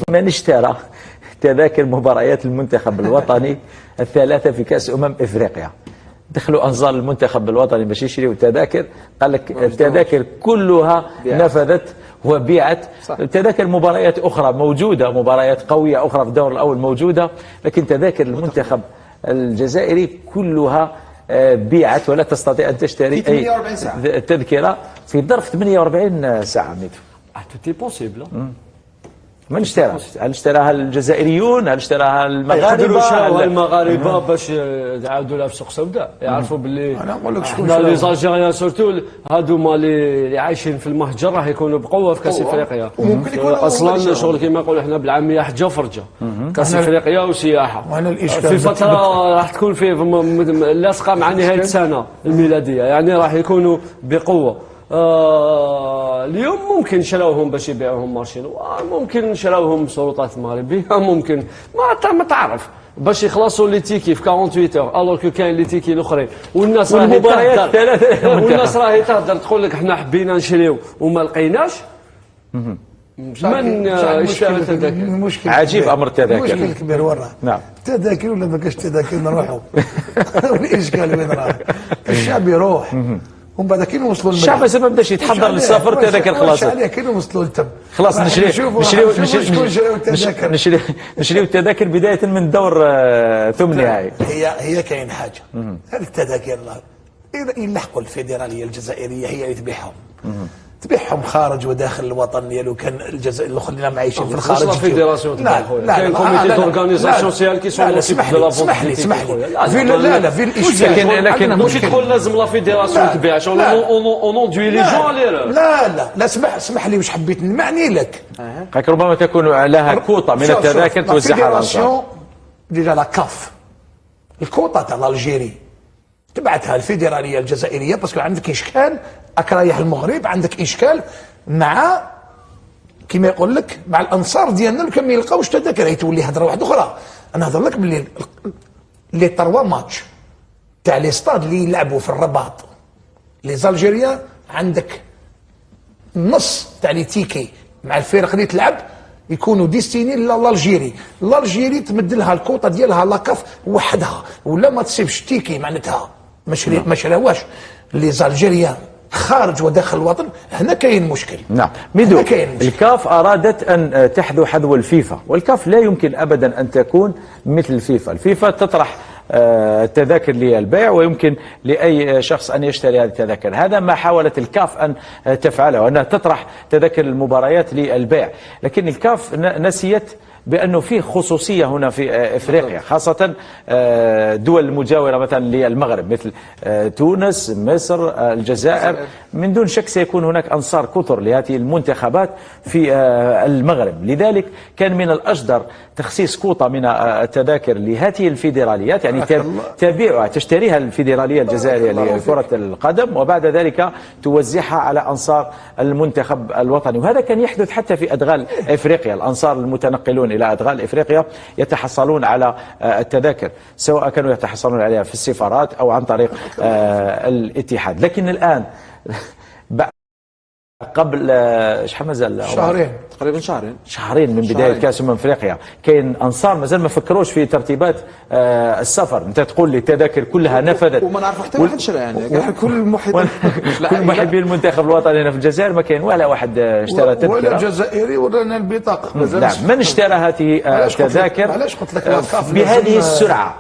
من اشترى تذاكر مباريات المنتخب الوطني الثلاثة في كأس إفريقيا؟ دخلوا أنظار المنتخب الوطني باش يشريوا تذاكر، قال لك التذاكر كلها نفذت وبيعت. تذاكر مباريات أخرى موجودة، مباريات قوية أخرى في الدور الأول موجودة، لكن تذاكر المنتخب الجزائري كلها بيعت، ولا تستطيع أن تشتري أي تذكرة في ظرف 48 ساعة. ميدو توتي بوسيبل. من اشتراها؟ هل اشتراها الجزائريون؟ هل اشتراها المغاربه؟ المغاربه باش يعاودوا لها في سوق سوداء، يعرفوا باللي انا نقول لك شكون حنا لي زالجيريان سورتو هادوما اللي عايشين في المهجر راح يكونوا بقوه في كاس افريقيا. وممكن يكونوا اصلا شغل كما نقولوا احنا بالعاميه حجه فرجه، كاس افريقيا وسياحه. وانا الاشكال في فتره راح تكون في لاصقه مع نهايه السنه الميلاديه، يعني راح يكونوا بقوه. اليوم ممكن شراوهم باش يبيعوهم مارشين، ممكن شراوهم سلطات مغربيه، ممكن ما تعرف باش يخلصوا لي تيكي في 48 اور، الوغ كو كاين لي تيكي الاخرين والناس راهي تهدر. والناس راهي تهدر تقول لك حنا حبينا نشريو وما لقيناش. من اشترى التذاكر؟ عجيب امر التذاكر، مشكل كبير وراه. نعم، تذاكر ولا ما كاش تذاكر نروحوا. والاشكال وين راه؟ الشعب يروح ومن بعد كي نوصلوا للملعب الشعب ما بداش يتحضر للسفر، التذاكر خلاص كي نوصلوا للتم خلاص نشريو التذاكر بداية من دور ثم نهائي. هي كاين حاجة، هذه التذاكر يلحقوا الفيدرالية الجزائرية هي اللي تبيعهم خارج وداخل الوطن ديالو. كان الجزائر الاخرين عايشين في الخارج. لا فيدراسيون، لا كاين كوميتي دورغانيزاسيون سيال كي سون اسمح لي لا في الاشكال. لكن ماشي تقول لازم لا فيدراسيون تبيع شغل اون دوي لي جون. لا اسمح لي واش حبيت نمعني لك. ربما تكون لها كوطة من التذاكر توزعها على الأنصار. ديجا لا كاف الكوطة تاع الجيري تبعتها الفيدراليه الجزائريه، باسكو عندك اشكال رايح المغرب، عندك اشكال مع كما يقول لك مع الانصار ديالنا اللي ما يلقاوش تذاكر. تولي هضره واحده اخرى. انا نهضر لك باللي لي 3 ماتش تاع لي ستاد اللي يلعبوا في الرباط لي زالجيريان، عندك نص تاع لي تيكي مع الفرق اللي تلعب يكونوا ديستيني لالجيري. الجيري تمد لها الكوطه ديالها لاكاف وحدها، ولا ما تصيبش تيكي معناتها ما شراوهاش لي زالجيريان خارج وداخل الوطن. هنا كاين مشكل. نعم ميدو، الكاف ارادت ان تحذو حذو الفيفا، والكاف لا يمكن ابدا ان تكون مثل الفيفا. الفيفا تطرح التذاكر للبيع، ويمكن لأي شخص أن يشتري هذه التذاكر. هذا ما حاولت الكاف أن تفعله، وأنها تطرح تذاكر المباريات للبيع. لكن الكاف نسيت بأنه في خصوصية هنا في إفريقيا، خاصة دول المجاورة مثلا للمغرب مثل تونس، مصر، الجزائر. من دون شك سيكون هناك أنصار كثر لهذه المنتخبات في المغرب. لذلك كان من الأجدر تخصيص كوطة من التذاكر لهذه الفيدراليات، يعني تبيعها تشتريها الفيدرالية الجزائرية لكرة القدم، وبعد ذلك توزعها على أنصار المنتخب الوطني. وهذا كان يحدث حتى في أدغال إفريقيا. الأنصار المتنقلون إلى أدغال إفريقيا يتحصلون على التذاكر، سواء كانوا يتحصلون عليها في السفارات أو عن طريق الاتحاد. لكن الآن قبل شحال مازال؟ شهرين تقريبا، شهرين من بدايه كاس افريقيا. كاين انصار مازال ما فكروش في ترتيبات السفر. انت تقول لي التذاكر كلها نفذت وما نعرف حتى واحد شرا، يعني كل محبي المنتخب الوطني هنا في الجزائر ما كاين ولا واحد اشترى تذكره، ولا جزائري ولا البطاقه. نعم، من اشترى هذه التذاكر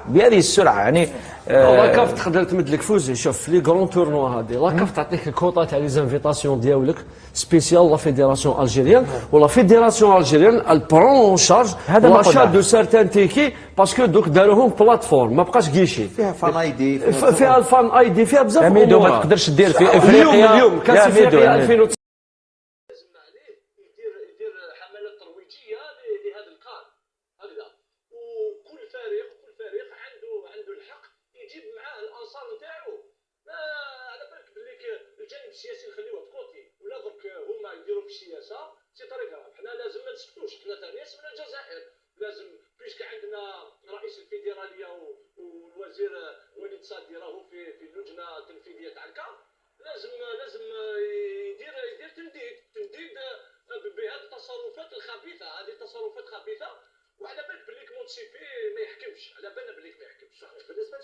بهذه السرعه يعني لاكاف تقدر تمد لك فوزي. شوف في لي كرون تورنوا هذه لاكاف تعطيك الكوطه تاع لي زانفيتاسيون ديالك سبيسيال لا فيدراسيون الجيريان، ولا فيدراسيون الجيريان البرون شارج لاشا دو سارتان تيكي، باسكو دوك داروهم بلاتفورم ما بقاش كيشي فيها فان اي دي، فيها الفان اي دي، فيها بزاف امور. ما تقدرش دير في افريقيا اليوم كاس افريقيا 2009 يدير حملات ترويجيه لهذا الكار هكذا، وكل فريق عنده الحق يجيب معاه الانصار نتاعو. على بالك باللي الجانب السياسي نخليوه تكوتي، ولا درك هما يديروا في السياسه سي طريقه. حنا لازم ما نسكتوش، حنا ثاني من الجزائر لازم بيسك عندنا رئيس الفيدراليه والوزير وليد صادي راهو في اللجنه التنفيذيه تاع الكاف. لازم يدير تمديد بهذه التصرفات خبيثه، هذه تصرفات خبيثه، وعلى بالك باللي موتسيبي ما يحكمش، على بالنا باللي ما يحكمش. بالنسبه